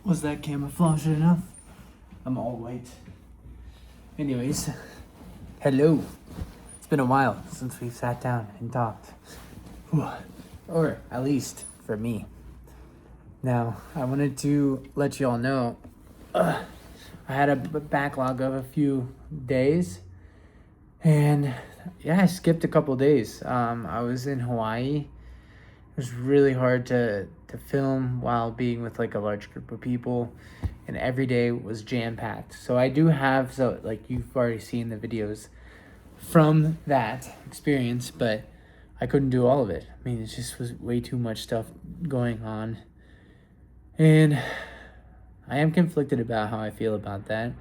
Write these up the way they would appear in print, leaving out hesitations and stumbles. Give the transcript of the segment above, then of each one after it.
Was that camouflage enough? I'm all white. Anyways, hello. It's been a while since we've sat down and talked. Whew. Or at least for me. Now, I wanted to let you all know I had a backlog of a few days. And yeah, I skipped a couple days. I was in Hawaii. It was really hard to film while being with like a large group of people, and every day was jam-packed. So I do have, so like you've already seen the videos from that experience, but I couldn't do all of it. I mean, it just was way too much stuff going on. And I am conflicted about how I feel about that.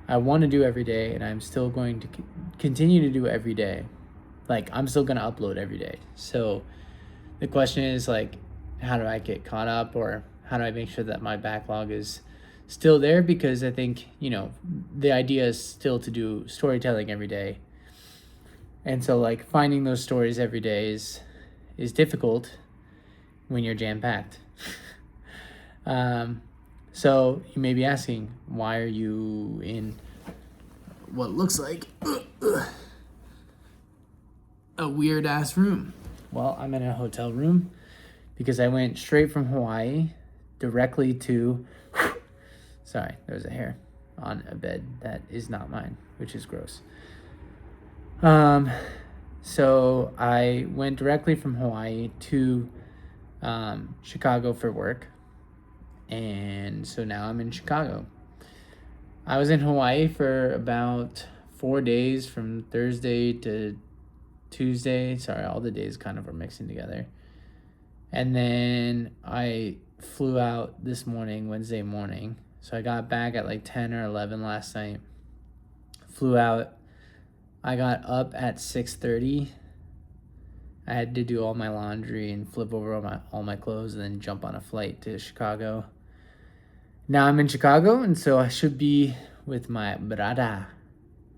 I want to do every day, and I'm still going to continue to do every day. Like, I'm still going to upload every day. So the question is, like, how do I get caught up, or how do I make sure that my backlog is still there? Because I think, you know, the idea is still to do storytelling every day. And so, like, finding those stories every day is difficult when you're jam-packed. So you may be asking, why are you in what looks like a weird ass room? Well, I'm in a hotel room because I went straight from Hawaii directly to, sorry, there's a hair on a bed that is not mine, which is gross. So I went directly from Hawaii to Chicago for work. And so now I'm in Chicago. I was in Hawaii for about 4 days, from Thursday to Tuesday. Sorry, all the days kind of are mixing together. And then I flew out this morning, Wednesday morning. So I got back at like 10 or 11 last night. Flew out. I got up at 6:30. I had to do all my laundry and flip over all my clothes and then jump on a flight to Chicago. Now I'm in Chicago, and so I should be with my brother.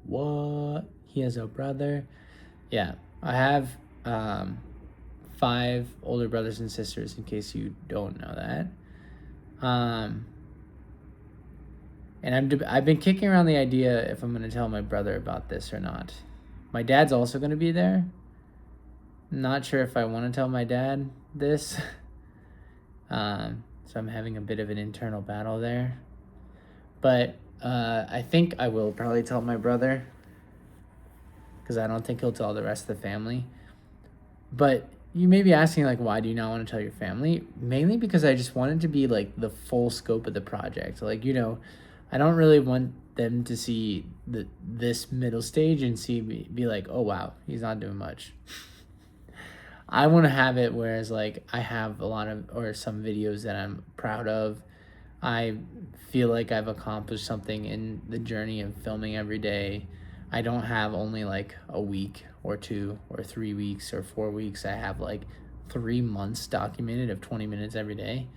What? He has a brother? Yeah, I have 5 older brothers and sisters, in case you don't know that. And I've been kicking around the idea if I'm going to tell my brother about this or not. My dad's also going to be there. Not sure if I want to tell my dad this. So I'm having a bit of an internal battle there. But I think I will probably tell my brother, because I don't think he'll tell the rest of the family. But you may be asking, like, why do you not want to tell your family? Mainly because I just want it to be like the full scope of the project. Like, you know, I don't really want them to see this middle stage and be like, oh wow, he's not doing much. I want to have it whereas, like, I have a lot of, or some videos that I'm proud of. I feel like I've accomplished something in the journey of filming every day. I don't have only like a week or 2 or 3 weeks or 4 weeks. I have like 3 months documented of 20 minutes every day.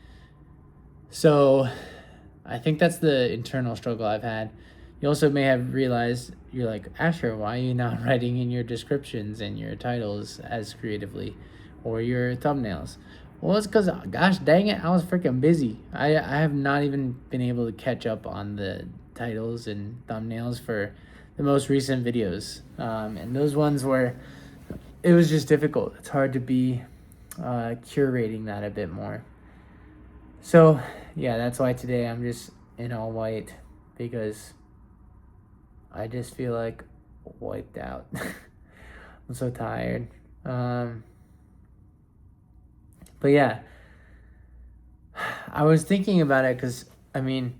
So I think that's the internal struggle I've had. You also may have realized, you're like, Asher, why are you not writing in your descriptions and your titles as creatively, or your thumbnails? Well, it's because, gosh dang it, I was freaking busy. I have not even been able to catch up on the titles and thumbnails for the most recent videos. And those ones where it was just difficult. It's hard to be curating that a bit more. So yeah, that's why today I'm just in all white, because I just feel like wiped out. I'm so tired. But yeah, I was thinking about it because, I mean,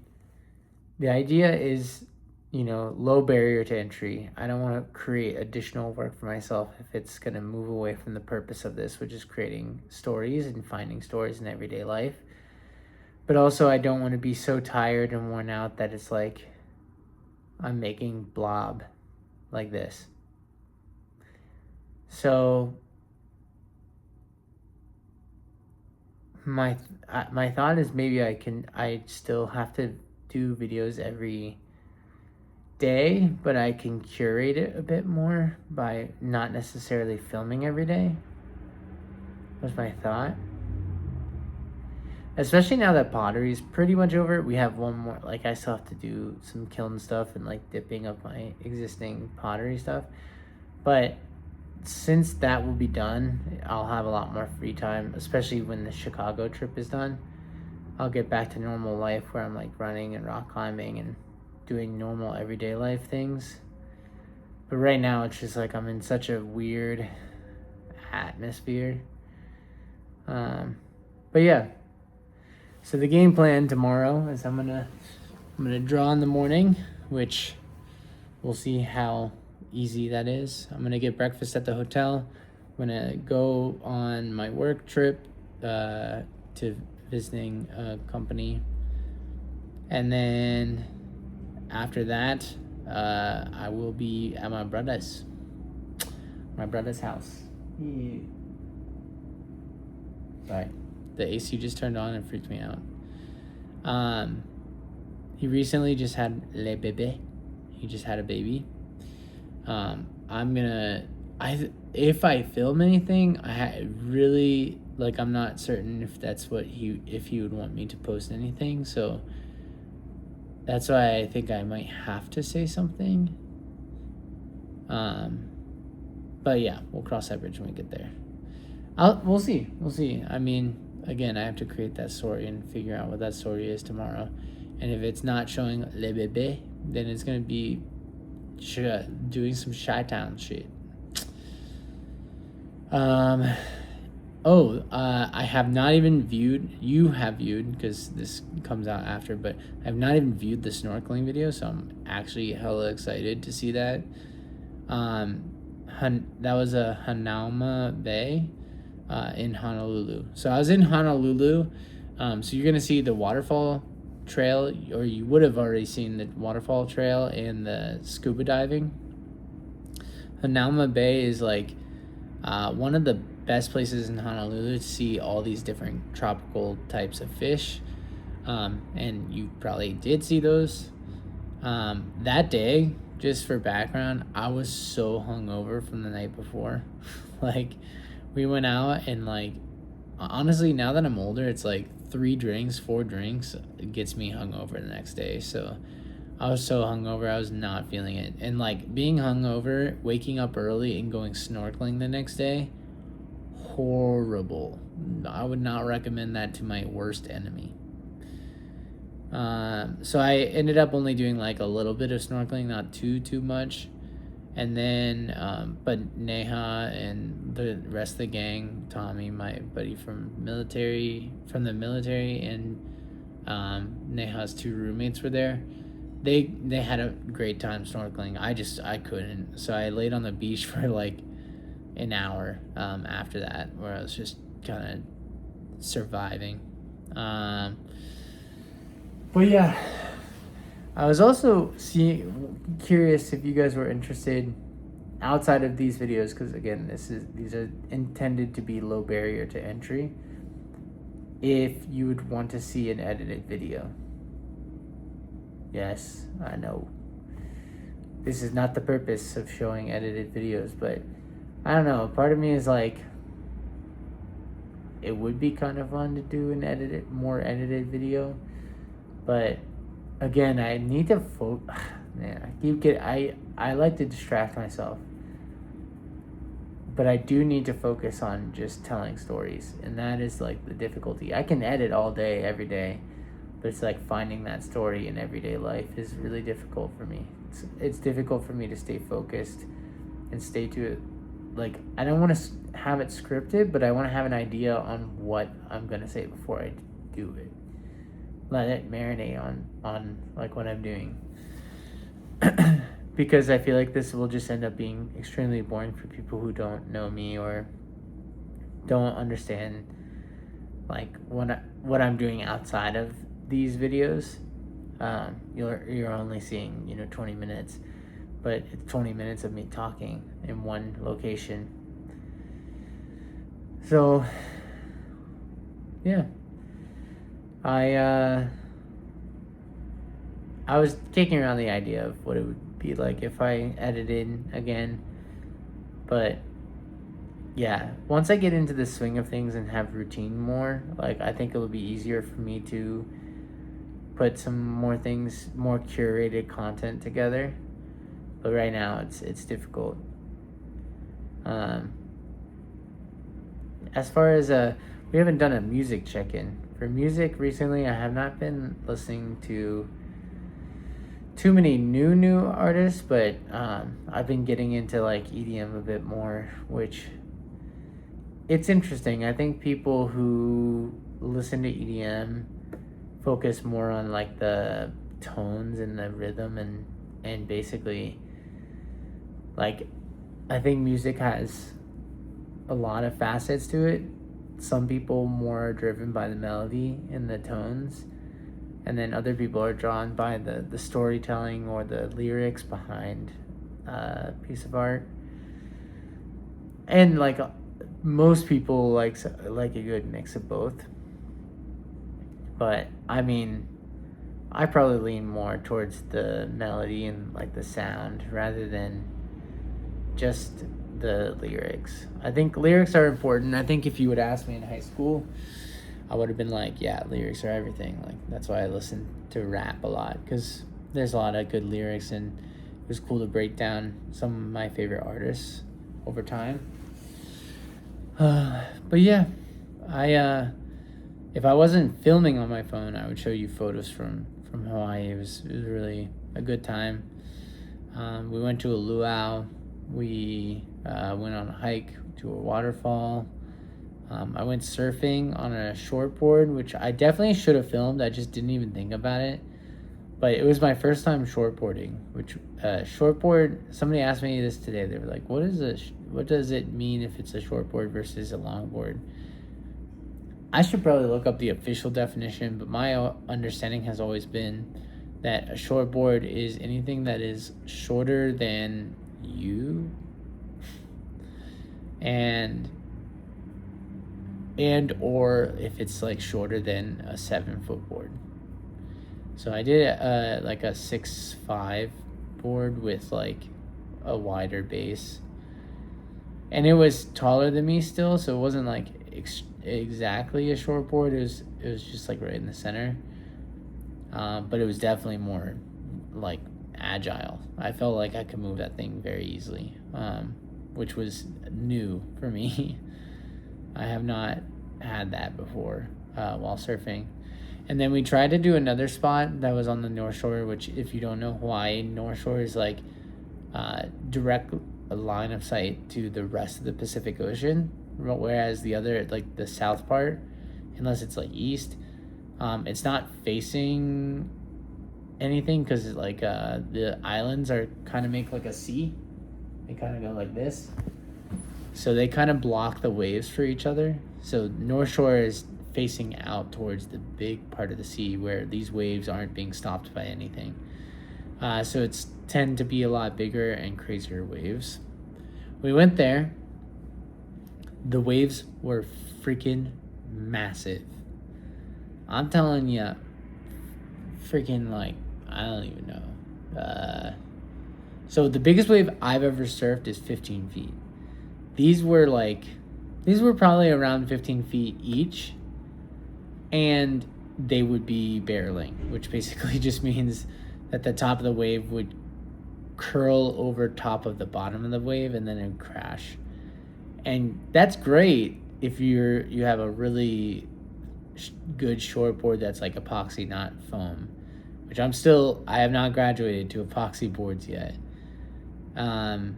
the idea is, you know, low barrier to entry. I don't want to create additional work for myself if it's going to move away from the purpose of this, which is creating stories and finding stories in everyday life. But also, I don't want to be so tired and worn out that it's like I'm making blob like this. So my thought is, maybe I still have to do videos every day, but I can curate it a bit more by not necessarily filming every day, was my thought. especially now that pottery's pretty much over. We have one more, like I still have to do some kiln stuff and like dipping up my existing pottery stuff, but since that will be done, I'll have a lot more free time, especially when the Chicago trip is done. I'll get back to normal life where I'm like running and rock climbing and doing normal everyday life things. But right now it's just like I'm in such a weird atmosphere. But yeah. So the game plan tomorrow is I'm gonna draw in the morning, which we'll see how easy that is. I'm gonna get breakfast at the hotel. I'm gonna go on my work trip to visiting a company, and then after that, I will be at my brother's house. Yeah. Sorry, the AC just turned on and freaked me out. He recently just had le bébé. He just had a baby. If I film anything, really like, I'm not certain if that's what if he would want me to post anything. So that's why I think I might have to say something. But yeah, we'll cross that bridge when we get there. We'll see. I mean, again, I have to create that story and figure out what that story is tomorrow. And if it's not showing le bébé, then it's gonna be doing some Chi-Town shit. I have not even viewed. You have viewed, because this comes out after, but I've not even viewed the snorkeling video, so I'm actually hella excited to see that. That was a Hanauma Bay in Honolulu. So I was in Honolulu. So you're gonna see the waterfall trail, or you would have already seen the waterfall trail and the scuba diving. Hanauma Bay is like one of the best places in Honolulu to see all these different tropical types of fish. And you probably did see those. That day, just for background, I was so hungover from the night before. Like, we went out and, like, honestly, now that I'm older, it's like 4 drinks, it gets me hungover the next day. So I was so hungover, I was not feeling it. And like, being hungover, waking up early and going snorkeling the next day, horrible. I would not recommend that to my worst enemy. So I ended up only doing like a little bit of snorkeling, not too much. And then, but Neha and the rest of the gang, Tommy, my buddy from the military, and Neha's 2 roommates were there. They had a great time snorkeling. I couldn't. So I laid on the beach for like an hour after that, where I was just kind of surviving. But yeah, I was also curious if you guys were interested outside of these videos, because again, these are intended to be low barrier to entry. If you would want to see an edited video. Yes, I know. This is not the purpose of showing edited videos, but I don't know. Part of me is like, it would be kind of fun to do an more edited video, but again, I need to man, I like to distract myself, but I do need to focus on just telling stories, and that is like the difficulty. I can edit all day, every day, but it's like finding that story in everyday life is really difficult for me. It's difficult for me to stay focused and stay to it. Like, I don't want to have it scripted, but I want to have an idea on what I'm going to say before I do it. Let it marinate on like what I'm doing. Because I feel like this will just end up being extremely boring for people who don't know me or don't understand like what I'm doing outside of these videos. You're only seeing 20 minutes, but it's 20 minutes of me talking in one location. So yeah, I was kicking around the idea of what it would be like if I edited again, but yeah, once I get into the swing of things and have routine more, like I think it'll be easier for me to put some more things, more curated content together. But right now, it's difficult. Um, as far as we haven't done a music check-in for music recently. I have not been listening to too many new artists, but I've been getting into like EDM a bit more, which it's interesting. I think people who listen to EDM focus more on like the tones and the rhythm and basically like I think music has a lot of facets to it. Some people more are driven by the melody and the tones, and then other people are drawn by the storytelling or the lyrics behind a piece of art. And like most people like a good mix of both. But I mean, I probably lean more towards the melody and like the sound rather than just the lyrics. I think lyrics are important. I think if you would ask me in high school, I would have been like, yeah, lyrics are everything. Like that's why I listened to rap a lot, because there's a lot of good lyrics, and it was cool to break down some of my favorite artists over time. But yeah, I if I wasn't filming on my phone, I would show you photos from Hawaii. It was really a good time. We went to a luau. We went on a hike to a waterfall. I went surfing on a shortboard, which I definitely should have filmed. I just didn't even think about it. But it was my first time shortboarding, which shortboard, somebody asked me this today. They were like, what does it mean if it's a shortboard versus a longboard? I should probably look up the official definition, but my understanding has always been that a shortboard is anything that is shorter than you and or if it's like shorter than a 7-foot board. So I did like a 6'5" board with like a wider base, and it was taller than me still, so it wasn't like exactly a short board. It was just like right in the center, but it was definitely more like agile. I felt like I could move that thing very easily, which was new for me. I have not had that before while surfing. And then we tried to do another spot that was on the North Shore, which, if you don't know Hawaii, North Shore is like direct line of sight to the rest of the Pacific Ocean, whereas the other, like the south part, unless it's like east, it's not facing anything, because like the islands are kind of make like a C. They kind of go like this, so they kind of block the waves for each other. So North Shore is facing out towards the big part of the sea where these waves aren't being stopped by anything. So it's tend to be a lot bigger and crazier waves. We went there. The waves were freaking massive. I'm telling you, freaking like, I don't even know. So the biggest wave I've ever surfed is 15 feet. These were probably around 15 feet each, and they would be barreling, which basically just means that the top of the wave would curl over top of the bottom of the wave, and then it would crash. And that's great if you have a really good shortboard that's like epoxy, not foam, which I have not graduated to epoxy boards yet. Although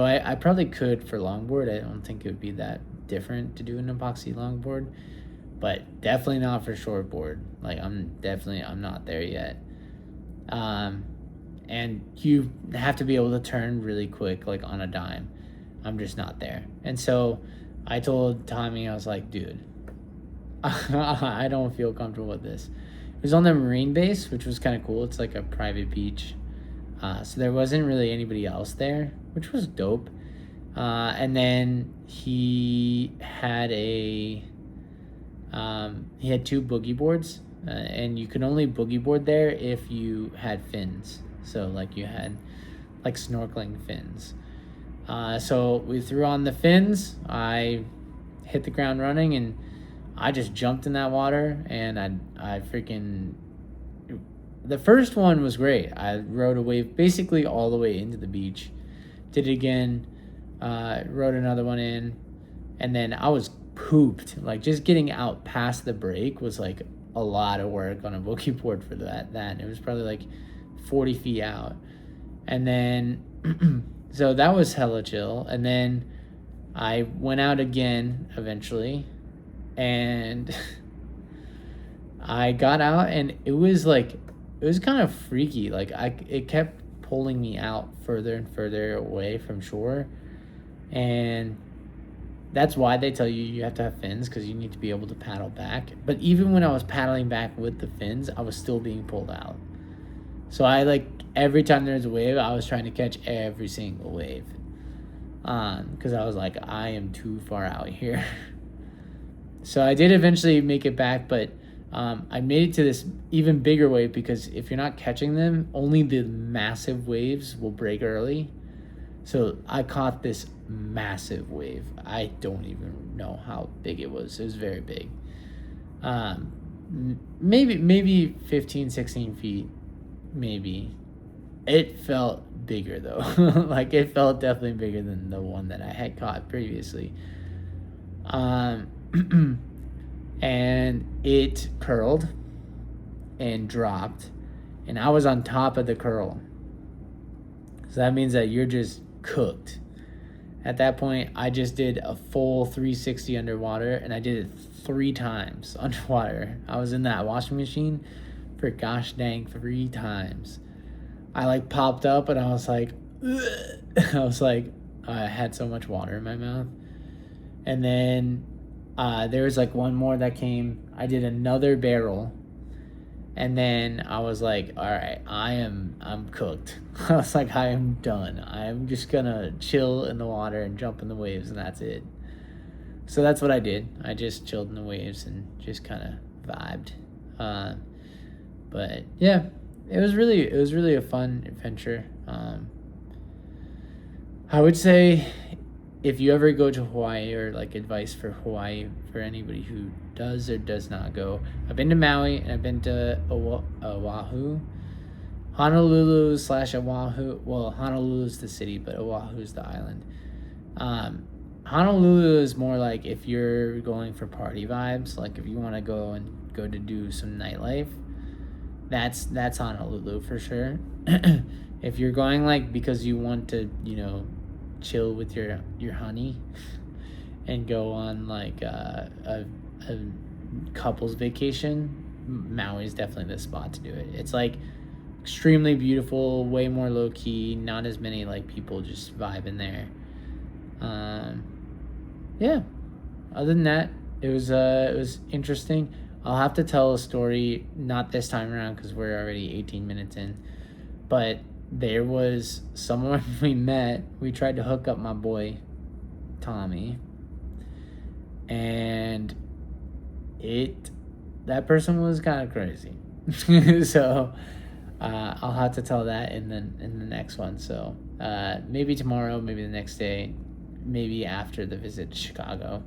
I probably could for longboard. I don't think it would be that different to do an epoxy longboard, but definitely not for shortboard. Like I'm not there yet. And you have to be able to turn really quick, like on a dime. I'm just not there. And so I told Tommy, I was like, dude, I don't feel comfortable with this. It was on the marine base, which was kind of cool. It's like a private beach. So there wasn't really anybody else there, which was dope. And then he had he had 2 boogie boards, and you could only boogie board there if you had fins. So like you had like snorkeling fins. So we threw on the fins. I hit the ground running, and I just jumped in that water, and I freaking. The first one was great. I rode a wave basically all the way into the beach. Did it again. Rode another one in, and then I was pooped. Like, just getting out past the break was like a lot of work on a boogie board for that. It was probably like 40 feet out, and then so that was hella chill. And then I went out again eventually, and I got out, and it was kind of freaky. Like, it kept pulling me out further and further away from shore, and that's why they tell you have to have fins, because you need to be able to paddle back. But even when I was paddling back with the fins, I was still being pulled out. So every time there's a wave, I was trying to catch every single wave, because I was like, I am too far out here. So I did eventually make it back, but I made it to this even bigger wave, because if you're not catching them, only the massive waves will break early. So I caught this massive wave. I don't even know how big it was. It was very big. Maybe 15, 16 feet, maybe. It felt bigger though. Like, it felt definitely bigger than the one that I had caught previously. And it curled and dropped, and I was on top of the curl. So that means that you're just cooked. At that point, I just did a full 360 underwater, and I did it 3 times underwater. I was in that washing machine for gosh dang 3 times. I popped up, and I was like, I had so much water in my mouth. And then there was one more that came. I did another barrel, and then I was like, all right, I'm cooked. I was like, I am done. I'm just gonna chill in the water and jump in the waves, and that's it. So that's what I did. I just chilled in the waves and just kind of vibed. But yeah, it was really a fun adventure. I would say, if you ever go to Hawaii, or advice for Hawaii for anybody who does or does not go, I've been to Maui, and I've been to Oahu, Honolulu / Oahu. Well, Honolulu's the city, but Oahu's the island. Honolulu is more like if you're going for party vibes, like if you want to go to do some nightlife, that's Honolulu for sure. If you're going because you want to, chill with your honey and go on a couple's vacation, Maui is definitely the spot to do it. It's extremely beautiful, way more low key, not as many people just vibing there. Yeah, other than that, it was interesting. I'll have to tell a story, not this time around because we're already 18 minutes in, but there was someone we met. We tried to hook up my boy Tommy, and that person was kind of crazy. So I'll have to tell that in the next one. So maybe tomorrow, maybe the next day, maybe after the visit to Chicago.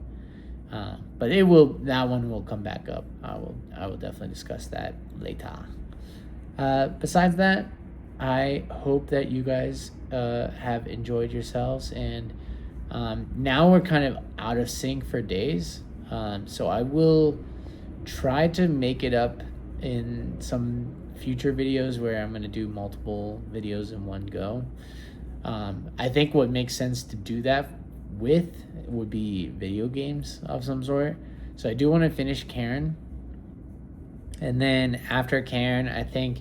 But that one will come back up. I will definitely discuss that later. Besides that, I hope that you guys have enjoyed yourselves, and now we're kind of out of sync for days, so I will try to make it up in some future videos where I'm going to do multiple videos in one go. I think what makes sense to do that with would be video games of some sort. So I do want to finish Karen, and then after Karen, I think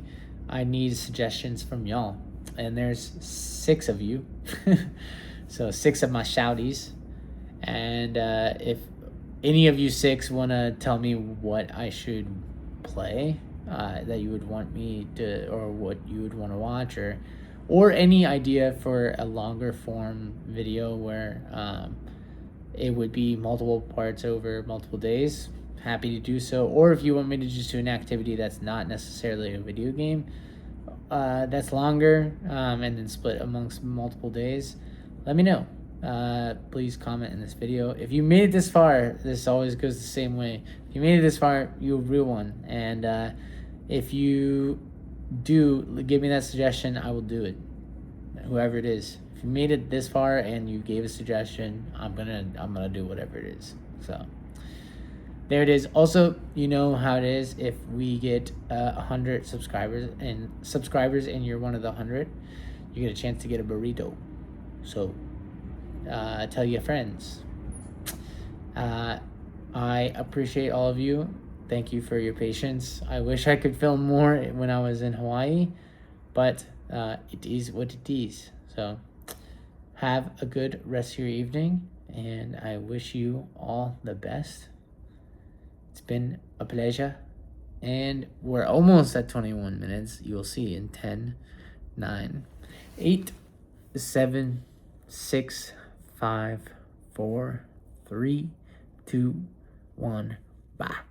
I need suggestions from y'all, and there's 6 of you. So 6 of my shouties, and if any of you 6 want to tell me what I should play, that you would want me to, or what you would want to watch, or any idea for a longer form video where it would be multiple parts over multiple days, happy to do so. Or if you want me to just do an activity that's not necessarily a video game, that's longer, and then split amongst multiple days, let me know. Please comment in this video. If you made it this far, this always goes the same way. If you made it this far, you're a real one. And if you do give me that suggestion, I will do it. Whoever it is. If you made it this far and you gave a suggestion, I'm gonna do whatever it is. So there it is. Also, you know how it is. If we get 100 subscribers and you're one of the 100, you get a chance to get a burrito. So tell your friends. I appreciate all of you. Thank you for your patience. I wish I could film more when I was in Hawaii, but it is what it is. So have a good rest of your evening, and I wish you all the best. It's been a pleasure, and we're almost at 21 minutes. You'll see in 10, 9, 8, 7, 6, 5, 4, 3, 2, 1. Bye.